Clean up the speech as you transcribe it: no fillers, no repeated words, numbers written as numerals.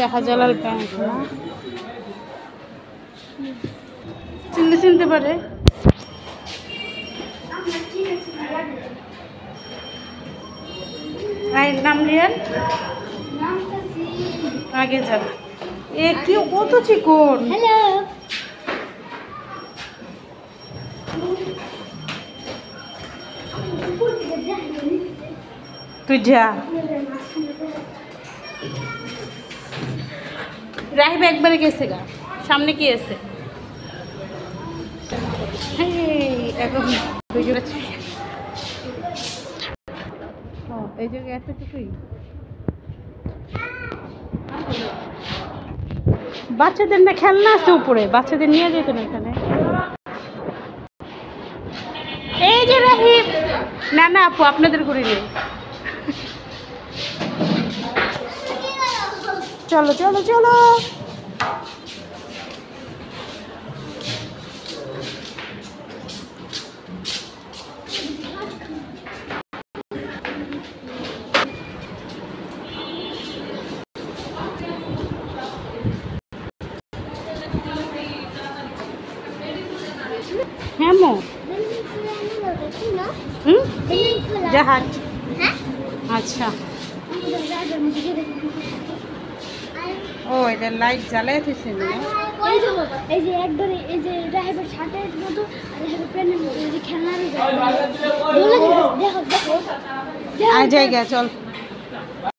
Shahjalal bank না চিনতে পারে। নাম রিয়ান আগে যান। এ কি কত চিকন। হ্যালো তুই যা। রাহিব একবারে গেছে গা। সামনে কি আছে? এখন এই জায়গায় এতটুকুই। বাচ্চাদের না খেলনা আছে উপরে, বাচ্চাদের নিয়ে যেত না এখানে। এই যে রাহিব, না না আপু আপনাদের করে নেই। চলো চলো চলো। হ্যাঁ মো জাহাজ। আচ্ছা ও এটা লাইট জ্বালাই দিয়েছে না? এই যে একবারে এই যে রাহেবের শার্টের মতো আর রাহেবের প্যান্টের মতো এই যে খেলনার দেখো দেখো জায়গা চল।